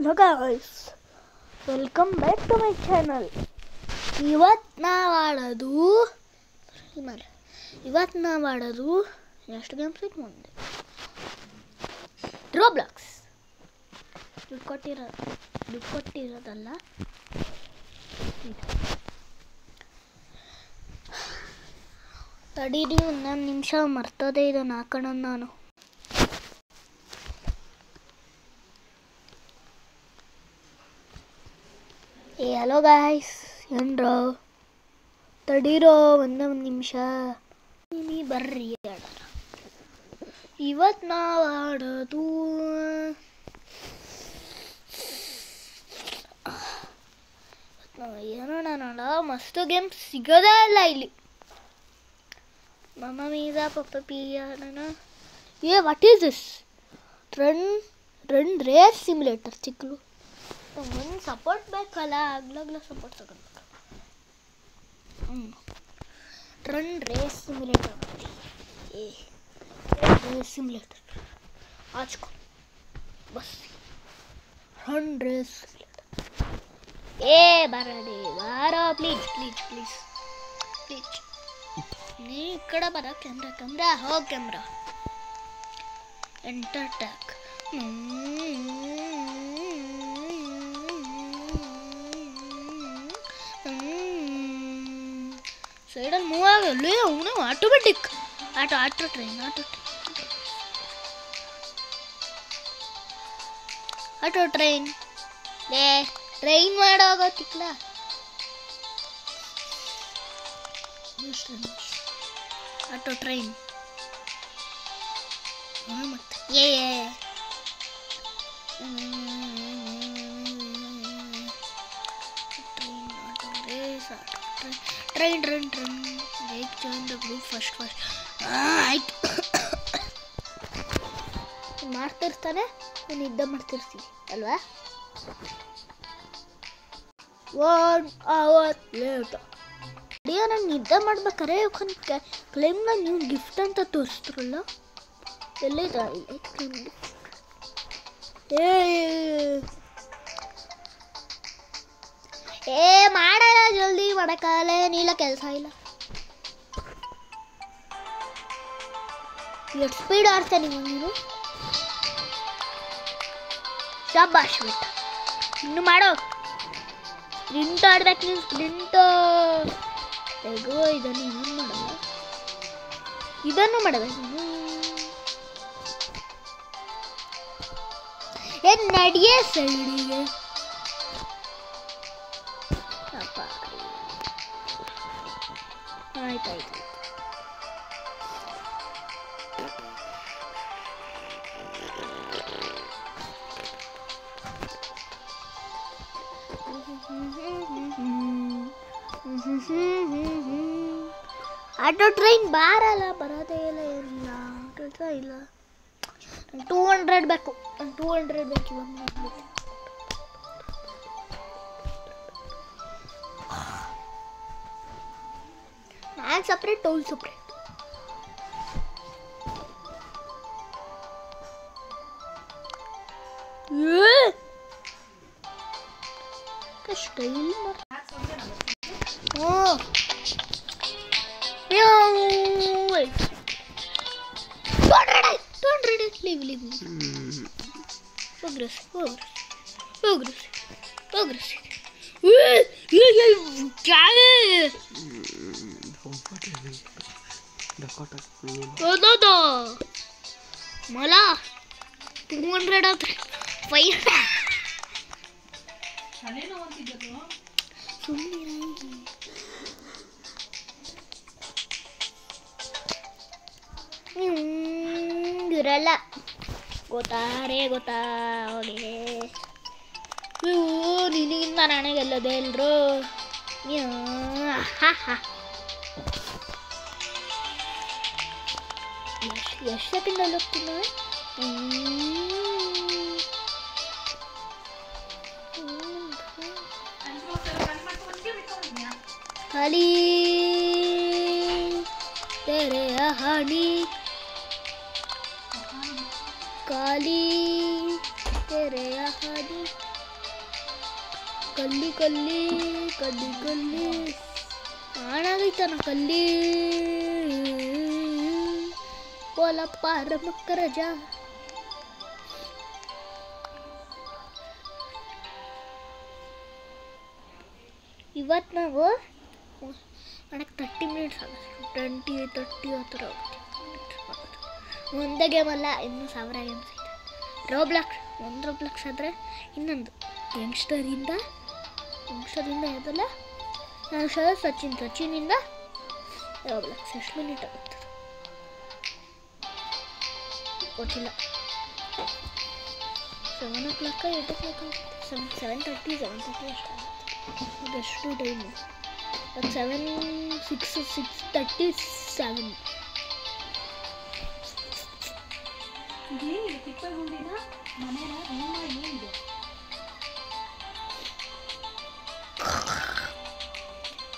Hello guys, welcome back to my channel. ಇವತ್ತು ನಾವು ಆಡೋದು ಎಷ್ಟು ಗೇಮ್ಸ್ ಐತೆ ಮುಂದೆ. ರೋಬ್ಲಾಕ್ಸ್ ದುಡ್ಡು ಕೊಟ್ಟಿರೋದಲ್ಲ. ತಡೀರಿ, ಒಂದೊಂದು ನಿಮಿಷ ಮರ್ತದೆ ಇದನ್ನು ಹಾಕೋಣ ನಾನು. ಹಲೋ ಗಾಯ್ಸ್, ಏನ್ರೋ ತಡೀರೋ ಒಂದೇ ಒಂದು ನಿಮಿಷ. ನೀ ಬರ್ರಿ ಆಡೋಣ. ಇವತ್ತು ನಾವು ಆಡೋದು ಏನೋಣ, ಮಸ್ತು ಗೇಮ್ ಸಿಗೋದೇ ಇಲ್ಲ ಇಲ್ಲಿ. ಮಮ್ಮ ಮೀಸಾ ಪಪ್ಪ ಪಿಯಾನ. What is this? Run race simulator. ಚಿಕ್ಕಲು ಒಂದು ಸಪೋರ್ಟ್ ಬೇಕಲ್ಲ, ಆಗ್ಲಾಗ್ಲ ಸಪೋರ್ಟ್ ತಗೊಳ್ಬೇಕು. Run race simulator. Race simulator ಆಚ್ಕೊ ಬಸ್. Run race simulator. ಬಾರೋ ಪ್ಲೀಸ್ ಪ್ಲೀಸ್ ಪ್ಲೀಸ್ ಪ್ಲೀಸ್. ನೀ ಈ ಕಡೆ ಬರ. ಕ್ಯಾಮ್ರಾ ಹೋಗಿ. ಕ್ಯಾಮ್ರಾ ಎಂಟರ್ ಟ್ಯಾಕ್. ಸೈಡಲ್ಲಿ ಮೂವ್ ಆಗಲ್ಲ. ಅವನು ಆಟೋಮೆಟಿಕ್. ಆಟೋ ಟ್ರೈನ್ ಟ್ರೈನ್ ಮಾಡೋಗೋತಿಕ್ಲ. ಆಟೋ ಟ್ರೈನ್ ಮತ್ತೆ train like join the group first. ಆಯ್ತು, ಮಾಡ್ತಿರ್ತಾನೆ, ನಾನು ಇದ್ದ ಮಾಡ್ತಿರ್ತೀನಿ ಅಲ್ವಾ. 1 hour later. ನಾನು ನಿದ್ದೆ ಮಾಡ್ಬೇಕಾರೆ ಕ್ಲೈಮ್ನ ನೀವು ಗಿಫ್ಟ್ ಅಂತ ತೋರಿಸ್ತಿರಲ್ಲ, ಎಲ್ಲಿದೆ ಕ್ಲೈಮ್ ಗಿಫ್ಟ್? ಮಾಡಲ್ಲ, ಜಲ್ದಿ ಮಾಡೋಕ್ಕಾಗಲ್ಲ, ಏನಿಲ್ಲ, ಕೆಲಸ ಇಲ್ಲ. ಎಷ್ಟು ಸ್ಪೀಡ್ ಆಡ್ತಾನೆ ನೀನು. ಶಾಬಾಷ್ ಬಿಟ್ಟ. ಇನ್ನು ಮಾಡೋ. ಸ್ಪ್ರಿಂಟ್ ಆಡ್ಬೇಕು ನೀನು. ಸ್ಪ್ರಿಂಟ್ ತೆಗೋ. ಇದನ್ನು ಏನು ಮಾಡಲ್ಲ, ಇದನ್ನು ಮಾಡಬೇಕು ನೀನು. ಏನು ನಡಿಯೇ ಸೈಡಿಗೆ. ಆಯ್ತಾಯ್ತು. ಆಟೋ ಟ್ರೈನ್ ಬರೋದೇ ಇಲ್ಲ. ಏನಿಲ್ಲ, ಆಟೋ ಇಲ್ಲ. 200 ಬೇಕು. 200 ಬೇಕು ಇವಾಗ. ನಾನು ಸಪ್ರೇಟ್, ಟೋಲ್ ಸಪ್ರೇಟ್. ಸ್ಟೈಲ್ मला 200 ಆದ್ರೆ 500. ಇರಲ್ಲ, ಗೊತ್ತಾ ಹೋಗಿ. ನಿನಗಿಂತ ನನಗೆಲ್ಲದೆ ಎಲ್ರು. ಎಷ್ಟು ಸೆಕೆಂಡಲ್ಲಿ ಹೋಗ್ತೀನಿ. ಖಾಲಿ तेरे कहानी काली तेरे कहानी ಕಲ್ಲಿ ಕಲ್ಲಿ ಕಲ್ಲಿ ಕಲ್ಲಿ ಆಣಾಗೈತನ ಕಲ್ಲಿ ಓಲಪ್ಪ ರಮಕ್ಕ ರಜಾ. ಇವತ್ತು ನಾವು ನನಗೆ 30 ಮಿನಿಟ್ಸ್ ಆಗುತ್ತೆ, 20-30 ಆ ಥರ ಆಗುತ್ತೆ ಒಂದೇ ಗೇಮ್ ಅಲ್ಲ, ಇನ್ನೂ 1000 ಗೇಮ್ಸ್ ಇದೆ. ರೋಬ್ಲಾಕ್ಸ್ ಆದರೆ ಇನ್ನೊಂದು ಯಂಗ್ಸ್ಟರಿಂದ ಯಾವುದಲ್ಲ ನಾನು ಸಚಿನಿಂದ ರೋಬ್ಲಾಕ್ಸ್. ಎಷ್ಟು ಮಿನಿಟ್ ಆಗುತ್ತೆ ಗೊತ್ತಿಲ್ಲ. 7 o'clock 8 o'clock 7:30 ಅಷ್ಟಾಗುತ್ತೆ. ಎಷ್ಟು ಟೈಮು 6:37.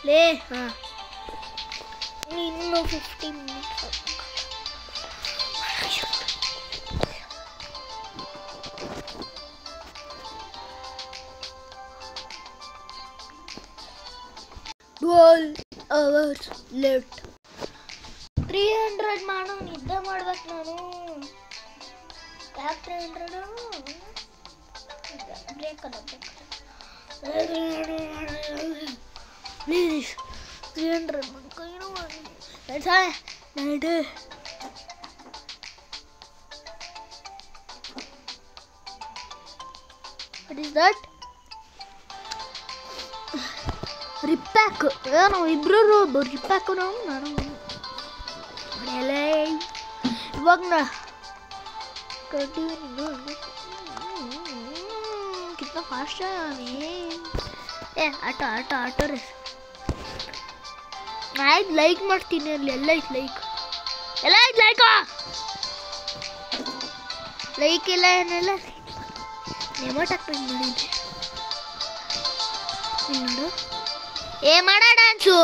ಲೇ ಹಾಂ ಇನ್ನು 50 ಮಿನಿಟ್ಸ್. hours left. 300 ಮಾಡೋ ನಿದ್ದೆ ಮಾಡ್ಬೇಕು ನಾನು. ಯಾಕೆ 300 ಬ್ರೇಕ್ ಅಲ್ಲ ಪ್ಲೀಸ್ 300 ಮಾಡ್ಕೊಂಡು ನೈಟ್. What is that? ರಿಪ್ಯಾಕ್. ನಾವು ಇಬ್ಬರು ರಿಪ್ಯಾಕು ನಾನು ಇವಾಗ ಕಿತ್ನ ಫಾಸ್ಟ್ ಆಟೋ ರೇಸ್. ಆಯ್ತು ಲೈಕ್ ಮಾಡ್ತೀನಿ. ಅಲ್ಲಿ ಎಲ್ಲ ಐತೆ ಲೈಕ್ ಇಲ್ಲ ಏನೆಲ್ಲ ನೆಮೋಟ್ ಹಾಕ್ಬೇಕು ನೋಡಿದ್ದೆ. ನೋಡು ಮಾಡ ಡ್ಯಾನ್ಸು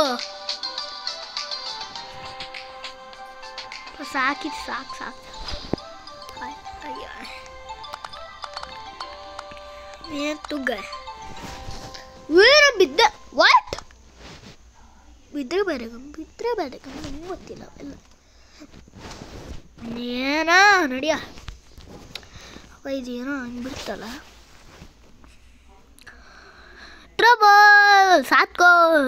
ಸಾಕು. ತುಗ್ಗ ಬಿದ್ದ ವಾಟ್ ಬಿದ್ರೆ ಬೇರೆ ನಂಗೆ ಗೊತ್ತಿಲ್ಲ ಅವೆಲ್ಲ ಏನೋ ನಡಿಯ. ಇದೇನೋ ಹಂಗೆ ಬಿಡ್ತಲ್ಲ. ट्रबल 7 कोर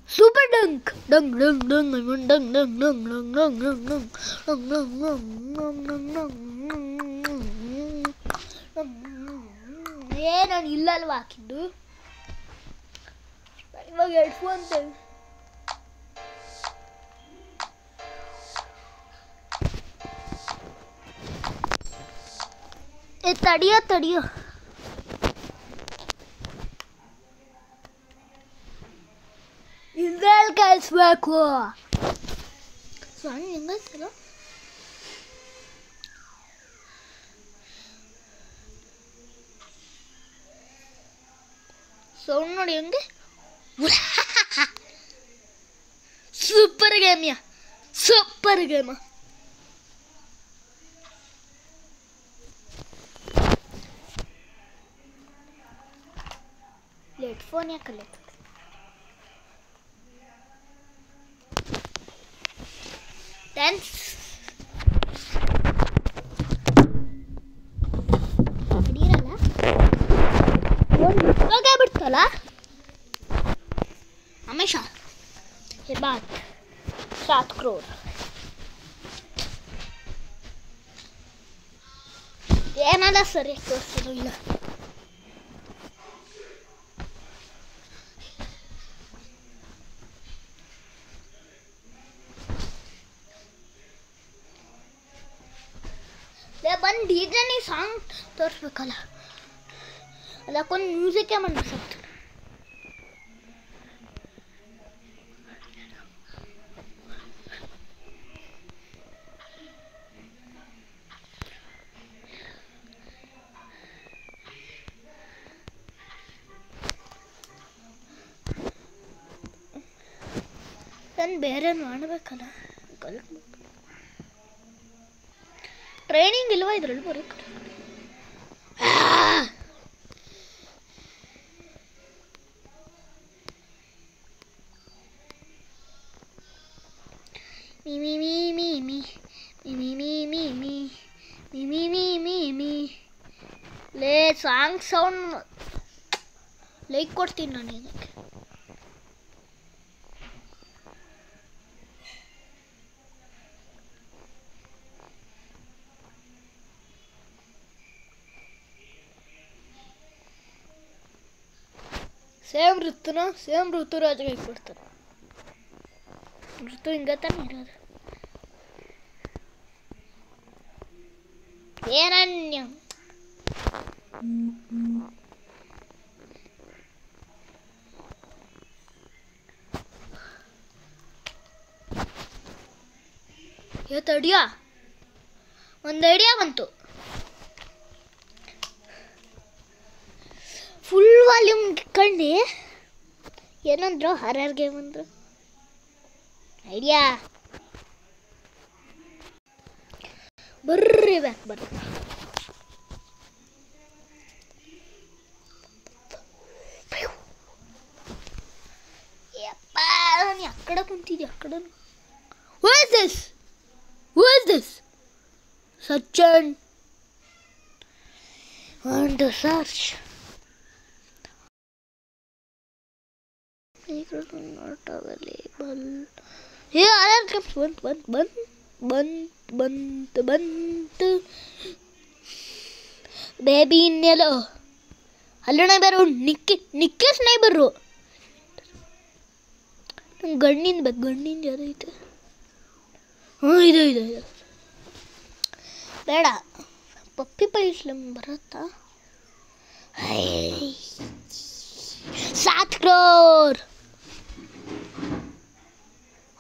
सुपर डंक डंग डंग डंग डंग डंग डंग डंग ನಾನು ಇಲ್ಲಲ್ವಾ ಹಾಕಿದ್ದು. ಇವಾಗ ಹೆಡ್ಫೋನ್ ತಡಿಯೋ ಹಿಂಗಲ್ಲಿ ಕಳಿಸ್ಬೇಕು. ಸ್ವಾಮಿ ಹೆಂಗಲ್ಸಲ್ಲ ಸೌಂಡ್ ನೋಡಿ ಹೆಂಗೆ. Super game. ಹೆಡ್ಫೋನ್ ಯಾಕಲ್ಲ ಡ್ಯಾನ್ಸ್ ಅಡಿರಲ್ಲ ಹೋಗೇ ಬಿಡ್ತಲ್ಲ ಹಮೇಶ. ಬಾತ್ 7 crore ಏನಲ್ಲ ಸರಿ ತೋರಿಸಿದ್ರು ಇಲ್ಲ. ಬಂದು ಡಿಜೆನಿ ಸಾಂಗ್ ತೋರಿಸ್ಬೇಕಲ್ಲ, ಅದಕ್ಕೊಂದು ಮ್ಯೂಸಿಕ್ಕೇ ಮಾಡ್ಬೇಕು. ನಾನು ಬೇರೆ ಮಾಡಬೇಕಲ್ಲ, ಟ್ರೈನಿಂಗ್ ಇಲ್ವಾ ಇದ್ರಲ್ಲಿ ಬರೋಕ್ಕೆ? Me me me me me me me me me ಲೇ ಸಾಂಗ್ ಸೌಂಡ್ ಲೈಕ್ ಕೊಡ್ತೀನಿ ನಾನು ಇದಕ್ಕೆ. ಸೇಮ್ ಋತುರಾಜ್ಗೆ ಕೊಡ್ತಾರೆ. ಋತು ಹಿಂಗ ತಾನೆ ಇರೋದು. ಏನನ್ಯ ಇವತ್ತು ಒಂದು ಐಡಿಯಾ ಬಂತು. ಫುಲ್ ವಾಲ್ಯೂಮ್ ಇಟ್ಕೊಂಡು ಏನಂದ್ರು ಹಾರರ್ ಗೇಮ್ ಅಂದ್ರು. ಐಡಿಯಾ ಬರ್ರಿ ಬ್ಯಾಕ್ ಬರ್ರಿ. ಯಪ್ಪ ನಾನು ಅಕ್ಕಡೆ ಕುಂತಿದ್ದೆ ಅಕ್ಕಡೆ. Who is this? Sachin. On the search. Not available. Here, alarm comes. Bunt. Baby in yellow. Hello, neighbor. Nikkis neighbor. ಗಣ್ಣಿನ ಯಾರು ಐತೆ? ಇದು ಬೇಡ. ಪಪ್ಪಿ ಪೈಸ್ಲಮ್ ಬರುತ್ತಾ? 7 crore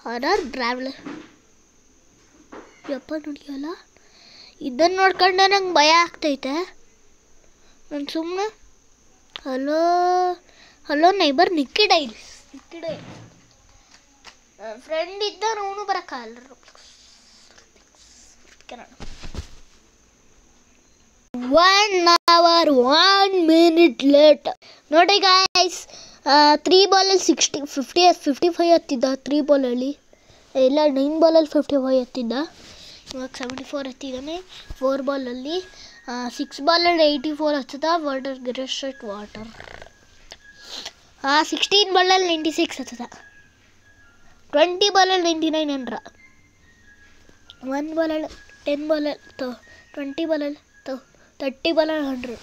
ಹಾರರ್ ಟ್ರಾವೆಲರ್. ಯಪ್ಪ ನೋಡಿಯಲ್ಲ, ಇದನ್ನು ನೋಡ್ಕೊಂಡೆ ನಂಗೆ ಭಯ ಆಗ್ತೈತೆ. ನಾನು ಸುಮ್ಮನೆ ಹಲೋ ನೈಬರ್ ನಿಕ್ಕಿ ಡೈರೀಸ್. ಫ್ರೆಂಡ್ ಇದ್ದ ಅವನು ಬರೋಕ್ಕಾಗಲ್ಲ. 1 hour 1 minute later. ನೋಡಿ ಗಾಯ್ಸ್, 3 ಬಾಲಲ್ಲಿ 55 ಎತ್ತಿದ್ದ. 3 ಬಾಲಲ್ಲಿ ಇಲ್ಲ 9 ಬಾಲಲ್ಲಿ 55 ಎತ್ತಿದ್ದ. ಇವಾಗ 74 ಎತ್ತಿದ್ದಾನೆ. 4 ಬಾಲಲ್ಲಿ 6 ಬಾಲಲ್ಲಿ 84 ಹತ್ತದ. ವಾಟರ್ 16 ಬಾಲಲ್ಲಿ 96 ಹತ್ತದ. 20 ಬಾಲಲ್ಲಿ 99 ಅಂದ್ರ. 1 ಬಾಲಲ್ಲಿ 10 ಬಾಲಲ್ಲಿ 20 ಬಾಲಲ್ಲಿ 30 ಬಾಲಲ್ಲಿ 100.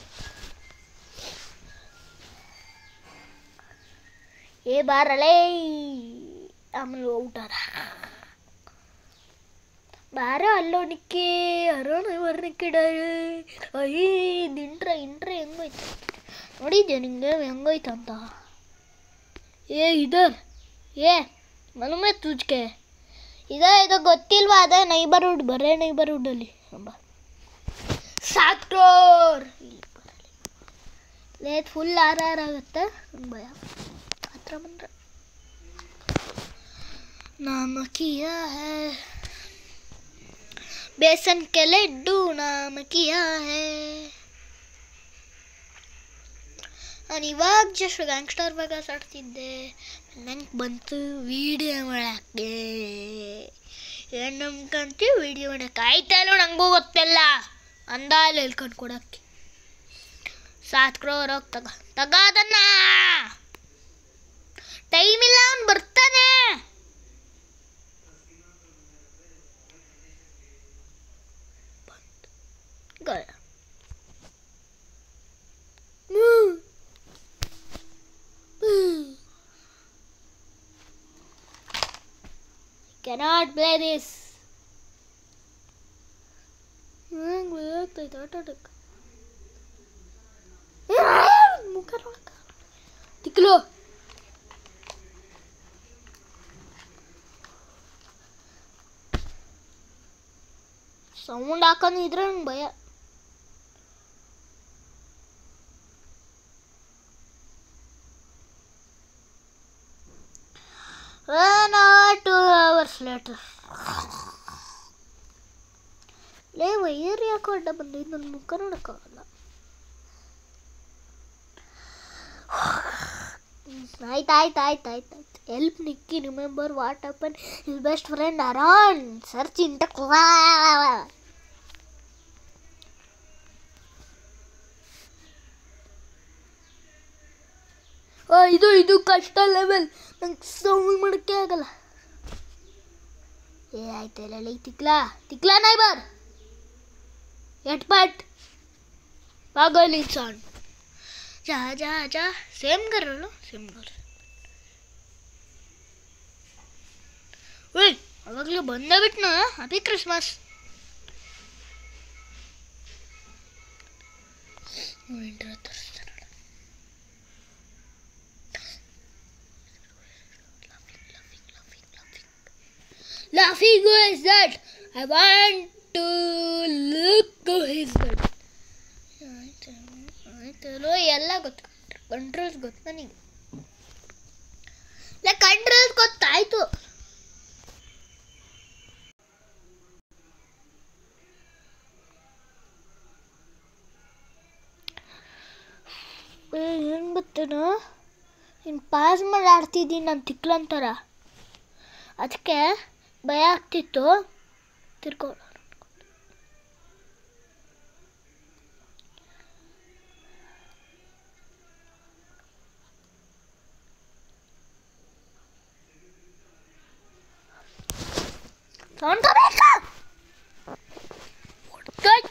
ಬಾರಲೇ ಆಮೇಲೆ ಔಟ್ ಅದ. ಬಾರ ಅಲ್ಲೋನಿಕ್ಕೆ ಅರೋಣಿಕ್ಕಿಡ. ಇಂಟ್ರ ಹೆಂಗೋಯ್ತು ನೋಡಿದ್ದೆ ನಿಂಗೆ ಹೆಂಗೋಯ್ತಂತ. ಮನುಮೆ ತುಜ್ಕೆ ಇದು ಗೊತ್ತಿಲ್ವಾ? ಅದೇ ನೈಬರ್ಹುಡ್. ಬರೇ ನೈಬರ್ಹುಡ್ಡಲ್ಲಿ 7 crore. ಲೇಟ್ ಫುಲ್ ಆಗುತ್ತೆ. ಭಯ ಹತ್ರ ಬಂದ್ರೆ. नाम किया है बेसन के लड्डू, नाम किया है. ನಾನು ಇವಾಗ ಜಸ್ಟ್ ಗ್ಯಾಂಗ್ಸ್ಟರ್ ಬಗ್ಗೆ ಆಡ್ತಿದ್ದೆ. ನಂಗೆ ಬಂತು ವೀಡಿಯೋ ಮಾಡೋಕ್ಕೆ. ಏನು ನಂಬ್ಕಂತೀವಿ ವೀಡಿಯೋ ಮಾಡೋಕ್ಕೆ? ಆಯ್ತಲ್ಲೋ, ನನಗೂ ಗೊತ್ತಿಲ್ಲ ಅಂದಾಲು ಹೇಳ್ಕೊಂಡು ಕೊಡೋಕ್ಕೆ. 7 crore ಹೋಗಿ ತಗ ಅದನ್ನ. ಟೈಮ್ ಇಲ್ಲ, ಅವ್ನು ಬರ್ತಾನೆ. Cannot play this. ತಿಕ್ಲು ಸೌಂಡ್ ಹಾಕೊಂಡಿದ್ರೆ ನಂಗೆ ಭಯ. Not 2 hours later. ಲೇ ವೈರ್ ಯಾಕೆ ಅಡ್ಡ ಬಂದಿದ್ದು? ನನ್ನ ಮುಖ ನೋಡೋಕ್ಕಾಗಲ್ಲ. ಆಯ್ತು help Nikki remember what happen his best friend Aaron search ಇಂಟ ಇದು ಕಷ್ಟ ಲೆವೆಲ್ ನಂಗೆ ಸೌಂಡ್ ಮಾಡೋಕ್ಕೆ ಆಗಲ್ಲ ಆಯ್ತಲ್ಲ ತಿಕ್ಲಾ ನೈಬರ್ एटपट पागल इंसान जा सेम कर लो सेम कर अवागले बंद बिट्ना happy Christmas laughing who is that I want to look to his bed ಆಯ್ತಲ್ಲೋ ಎಲ್ಲ ಗೊತ್ತು ಕಂಟ್ರೋಲ್ಸ್ ಗೊತ್ತು ನನಗೆ ಕಂಟ್ರೋಲ್ಸ್ ಗೊತ್ತಾಯ್ತು ಏನು ಗೊತ್ತೇನು ಇನ್ನು ಪಾಸ್ ಮಾಡಿ ಆಡ್ತಿದ್ದೀನಿ ನಾನು ತಿಕ್ಲಂತಾರ ಅದಕ್ಕೆ ಭಯ ಆಗ್ತಿತ್ತು ತಿರ್ಕೊ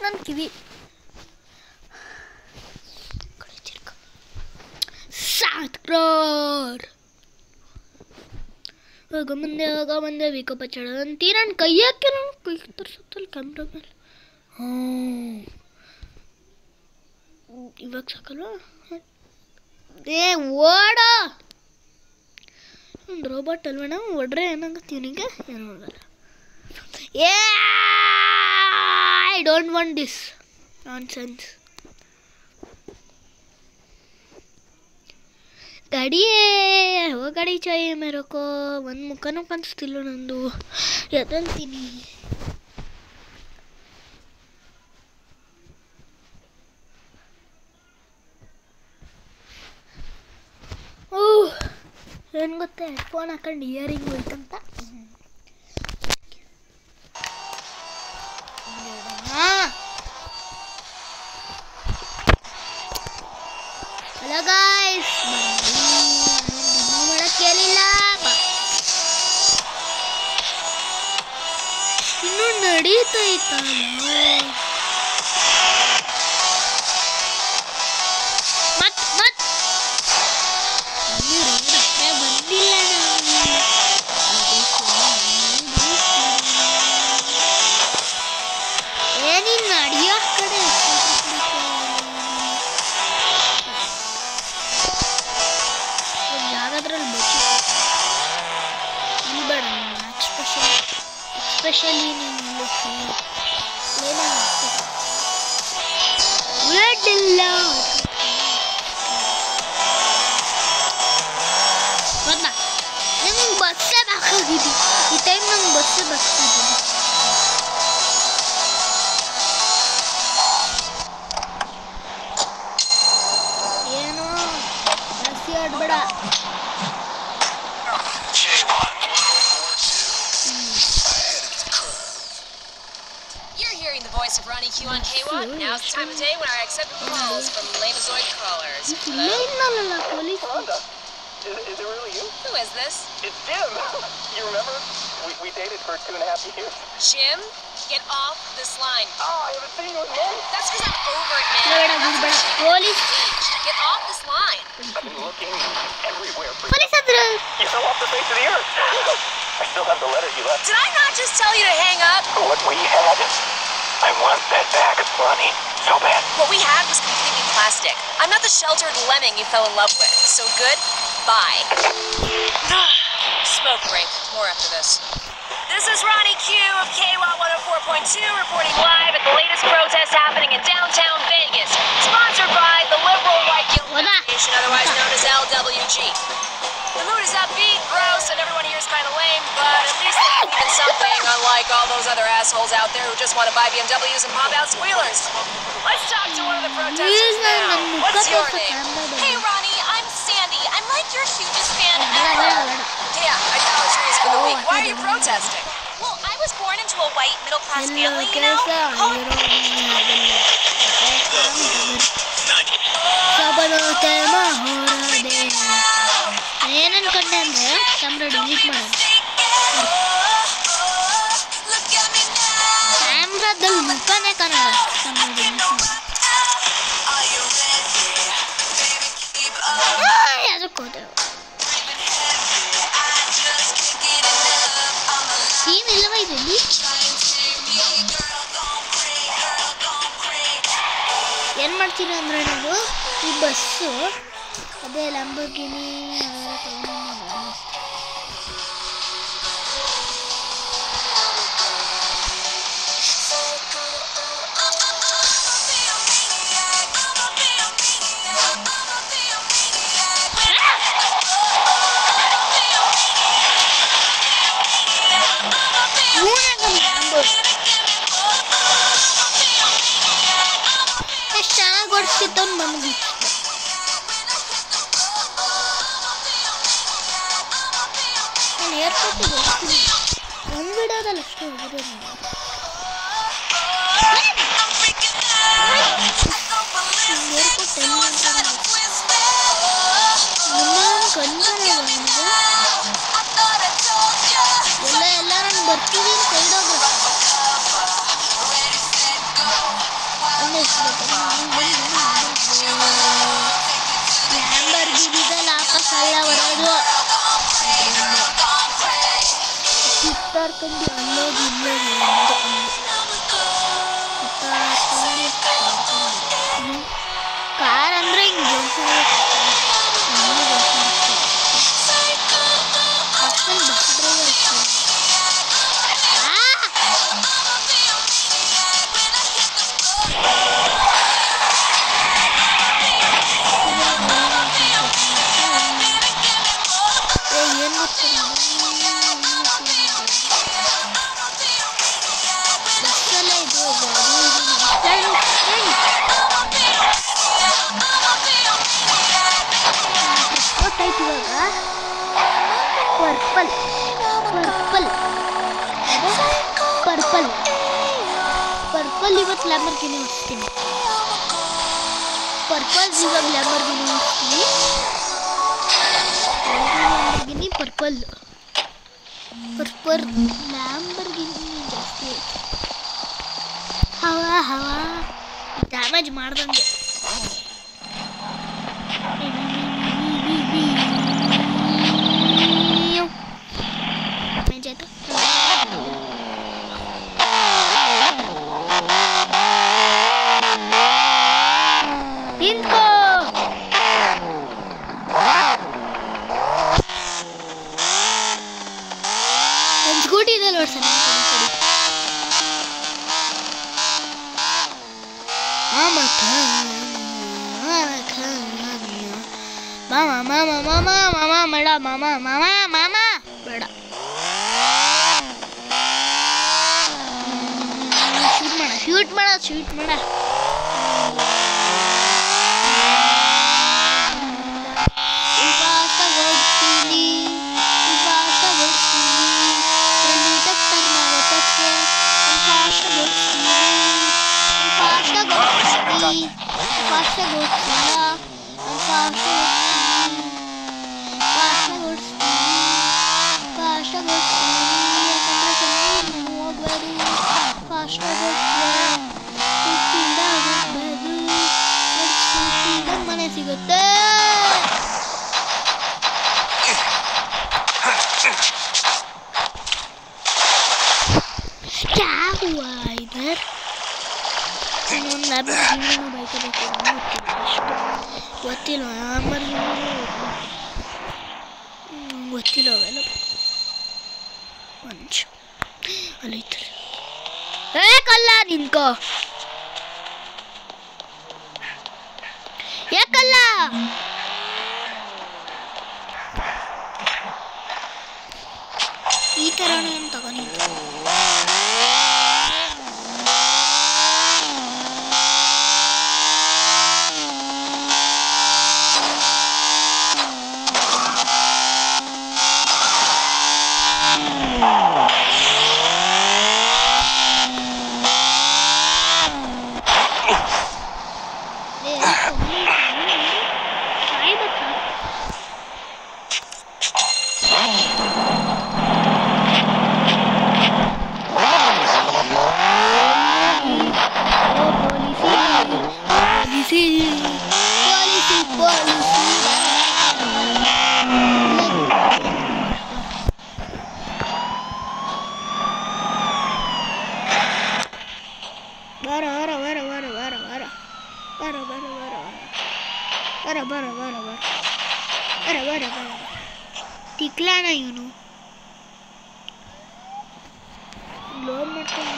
ನನ್ನ ಕಿವಿ ಆಗ ಮುಂದೆ ವಿಕೋಪ ಚಡ ಅಂತೀ ನನ್ನ ಕೈ ಹಾಕಿ ನಾನು ಕೈ ತರ್ಸತ್ತಲ್ಲ ಕ್ಯಾಮ್ರಾ ಮೇಲೆ ಇವಾಗ ಸಾಕಲ್ವಾ ಓಡ ಒಂದು ರೋಬೋಟ್ ಅಲ್ವಣ ಒಡ್ರೆ ಏನಾಗತ್ತೆ ಇವನಿಗೆ ಏನೂ ಆಗಲ್ಲ I don't want this nonsense. वो गाड़ी चाहिए मेरे को ಒಂದು ಮುಖನೂ ಕಾಣಿಸ್ತಿಲ್ಲ ನಂದು ಎದಂತೀನಿ ಏನು ಗೊತ್ತಾ ಹೆಡ್ಫೋನ್ ಹಾಕೊಂಡು ಇಯರಿಂಗ್ ಹೋಯ್ತಂತ ಹಲೋ ಗಾಯ್ಸ್ ಕೇಳಿಲ್ಲ ಇನ್ನು ನಡೀತೈತಲ್ಲ especially in ನಂಗೆ ಬಸ್ಸೇ ಬೇಕಾಗಿದ್ದು ಈ ಟೈಮ್ ನಂಗೆ ಬಸ್ಸೇ ಬರ್ತಿದ್ದೀನಿ ಏನೋ ಜಾಸ್ತಿ ಆಡ್ಬೇಡ Voice of Ronnie Q on K1. Now's the time of day when I accept calls from Lamozoid callers. Hello? Is it really you? Who is this? It's Jim. You remember? We dated for 2.5 years. Jim, get off this line. Oh, I haven't seen you in months. That's because I'm over it, man. Get off this line. I've been looking everywhere for you. You fell off the face of the earth. I still have the letter you left. Did I not just tell you to hang up? What we had. I want that back, Ronnie, so bad. What we had was completely plastic. I'm not the sheltered lemming you fell in love with. So good, bye. Smoke break. More after this. This is Ronnie Q of KWAT 104.2 reporting live at the latest protest happening in downtown Vegas. Sponsored by the Liberal White Guild Foundation, otherwise known as LWG. The mood is upbeat, gross, and everyone here is kind of lame, but at least they believe in something, unlike all those other assholes out there who just want to buy BMWs and pop out squealers. Let's talk to one of the protesters now. What's your name? Hey, Ronnie, I'm Sandy. I'm like like your hugest fan ಬೇಡ ever. ಬೇಡ ಬೇಡ. Yeah, idolatry is for the weak. Why are you Oh, protesting? Well, I was born into a white middle-class ಎಲ್ಲ family, you know. ಕೆಲಸ Oh, ಸಬಲತೆ ಮಹೋರದೆ. ಏನ್ ಅನ್ಕೊಂಡೆ ಅಂದ್ರೆ camera delete ಮಾಡೋಣ. ಕ್ಯಾಮ್ರಾದಲ್ಲಿ ಮುಖನೇ ಕಾಣಲ್ಲ. ಕ್ಯಾಮ್ರಾ ಡಿಲೀಟ್ ಮಾಡೋಣ. ಅದಕ್ಕೆ ಹೋದೆ. ಸೀನ್ ಇಲ್ಲವ ಇದರಲ್ಲಿ? ಏನು ಮಾಡ್ತೀನಿ ಅಂದರೆ ನಾನು ಈ ಬಸ್ಸು ಅದೇ ಲ್ಯಾಂಬೋರ್ಗಿನಿ ಎಷ್ಟು ಚೆನ್ನಾಗಿ ಓಡಿಸ್ತಿತ್ತು ನಮಗೆ ನಾನು ಏರ್ಪೋರ್ಟಿಗೆ ಹೋಗ್ತೀನಿ. ಒಂದು ವಿಡಿಯೋದಲ್ಲಿ ಅಷ್ಟೇ ಹೋಗಿರೋದು ನಾನು. ಏರ್ಪೋರ್ಟ್ ಎಲ್ಲಿ ಅಂತ ಕಣ್ಕಣೆ ನನಗೆ ಎಲ್ಲ ನಾನು ಬರ್ತೀನಿ ಸೈಡ್ ಹೋಗ್ರ ಲ್ಯಾಂಬರ್ಗಿನಿದಲ್ಲಿ ವಾಪಸ್ಸಲ್ಲ ಬರೋದು. ಸುತ್ತಾಡ್ಕೊಂಡು ಅಲ್ಲೋಗಿ ಇಲ್ಲೋಗಿ ಕಾರ್ ಅಂದರೆ ಹಿಂಗೆ ಬಸ್ ಡ್ರೈವರ್ ಏನು ಗೊತ್ತಿಲ್ಲ ಬಸ್ಸಲ್ಲ ಇದು ಗೊತ್ತಾಯ್ತು ಇವಾಗ. ಪರ್ಪಲ್ ಪರ್ಪಲ್ ಪರ್ಪಲ್ ಪರ್ಪಲ್ ಇವತ್ತು ಲ್ಯಾಂಬರ್ಗಿನಿ ಓಡಿಸ್ತೀನಿ. ಪರ್ಪಲ್ ಇವಾಗ ಲ್ಯಾಂಬರ್ಗಿನಿ ಓಡಿಸ್ತೀನಿ. ಲ್ಯಾಂಬರ್ಗಿನಿ ಪರ್ಪಲ್ ಪರ್ಪಲ್ ಲ್ಯಾಂಬರ್ಗಿನಿ ಜಾಸ್ತಿ ಆಯ್ತು. ಹವಾ ಹವಾ ಡ್ಯಾಮೇಜ್ ಮಾಡ್ದಂಗೆ. ಡ್ಯಾಮೇಜ್ ಆಯ್ತು. ನಿಂತ್ಕೋ. ನನ್ನ ಸ್ಕೂಟಿ ಇದೆ ನೋಡ್ಸೋಣ. ಮಾಮ ಮಾಮ ಮಾಮ ಮಾಮ ಬೇಡ ಮಾಮ ಮಾಮ ಮಾಮ ಬೇಡ. ಶೂಟ್ ಮಾಡ ಶೂಟ್ ಮಾಡ. ಮನೆ ಸಿಗುತ್ತೆ. क्या हुआ इधर? ಇನ್ನೊಂದು ಲ್ಯಾಂಬರ್ಗಿನಿ ಬೈಕ್ ಗೊತ್ತಿಲ್ಲ. ಗೊತ್ತಿಲ್ಲ ಅವೆಲ್ಲ ಮಂಚ ಅಲ್ಲೈತಾರೆ. ಏಕಲ್ಲ ನಿನ್ಕೋ ಯಾಕಲ್ಲ ಈ ಥರನೇ ಏನು ತಗೊಂಡಿದ್ದು. ತಿಕ್ಲಾನ ಇವನು ಲೋನ್ ಮಾಡ್ಕೊಂಡು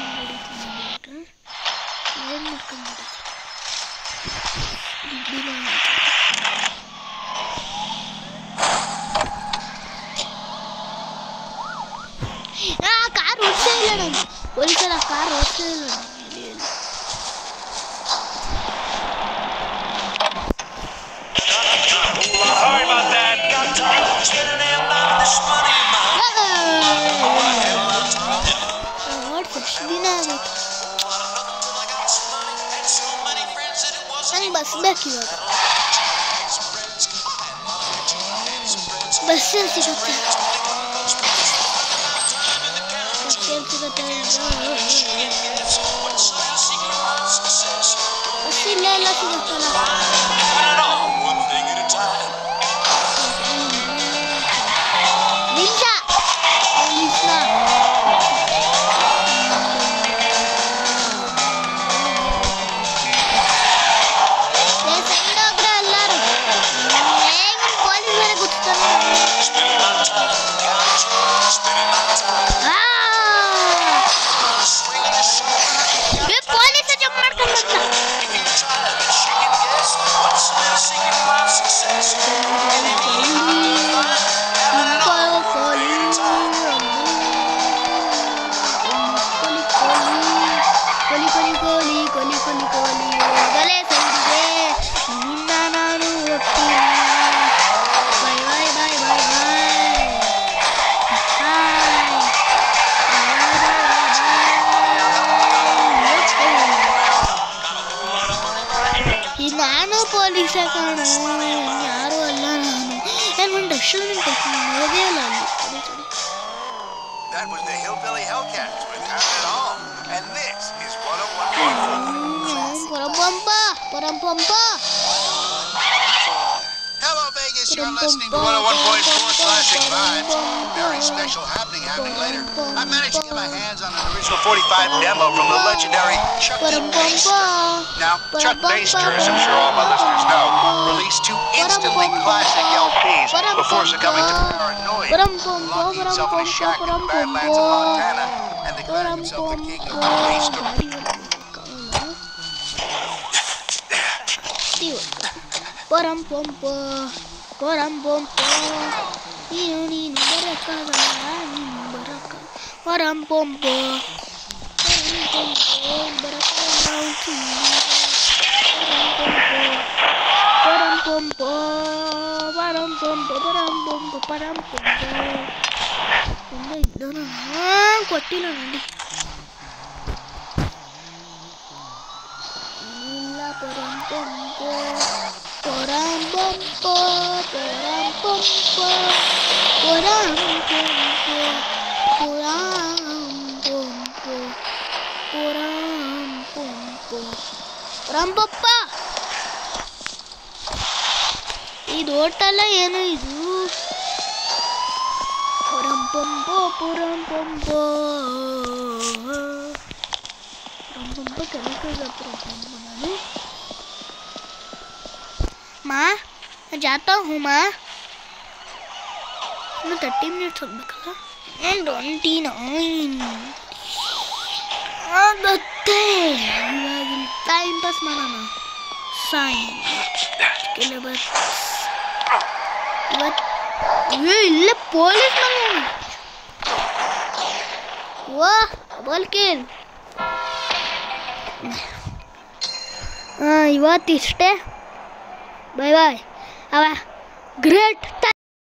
ಕಾರ್ ಓಡಿಸೇ ಇಲ್ಲ ನಾನು ಪೊಲೀಸರ ಕಾರ್ ಓಡಿಸೇ ಇಲ್ಲ Sorry about that. ದಿನ ಆಗೈತೆ ನಂಗೆ ಬಸ್ ಬೇಕು ಇವಾಗ ಬಸ್ ಎಲ್ಲಿ ಸಿಗುತ್ತೆ ಬಸ್ ಇಲ್ಲೇ ಎಲ್ಲ ಸಿಗುತ್ತಲ್ಲ ನಿಮಿಷ ನಾನು ಪೊಲೀಸ ಕಾಣ ಯಾರು ಅಲ್ಲ ನಾನು ಒಂದು ರೆಸ್ಟೋರೆಂಟ್ ಹೋಗೇ ಅಲ್ಲ ಅಲ್ಲಿ That was the Hillbilly Hellcats with Town It All, and this is 101.4. Param-pam-pa. Hello, Vegas. You're listening to 101.4 Classic Vibes. Very special happening later. I managed to get my hands on an original 45 demo from the legendary Chuck E. Baster. Now, Chuck Baster, as I'm sure all my listeners know, released 2 instantly classic LPs before succumbing to paranoia, locking himself in a shack in the Badlands of Montana, and declaring himself the king of the bass. Param-pam-pa, param-pam-pa, ನೀನು ಬರಕ್ಕಾಗಲ್ಲ ನೀನು ಬರಕ್ಕ param-pam-pa, param-pam-pa, ಕೊಟ್ಟಿಲ್ಲ ನೋಡಿ ಇಲ್ಲ param-pam-pa. Param-pam-pa, param-pam-pa, param-pam-pa, param-pam-pa, param-pam-pa, param-pam-pa. ಇದು ಹೋಟೆಲ್ಲ ಏನು ಇದು param-pam-pa, param-pam-pa, param-pam-pa chemical param-pam-pa ನಾನು माँ मैं जाता हूँ माँ मैं 30 मिनट्स होगಬೇಕಲ್ಲ 29 ಆಗುತ್ತೆ ಇವಾಗ ಟೈಮ್ ಪಾಸ್ ಮಾಡೋಣ ಸೈನ್ ಇವತ್ತು ಇಲ್ಲ ಪೊಲೀಸ್ ಮನೆ ವಾ ಬೋಲ್ಕಿನ್ ಇವತ್ತಿಷ್ಟೇ Bye bye. Have a great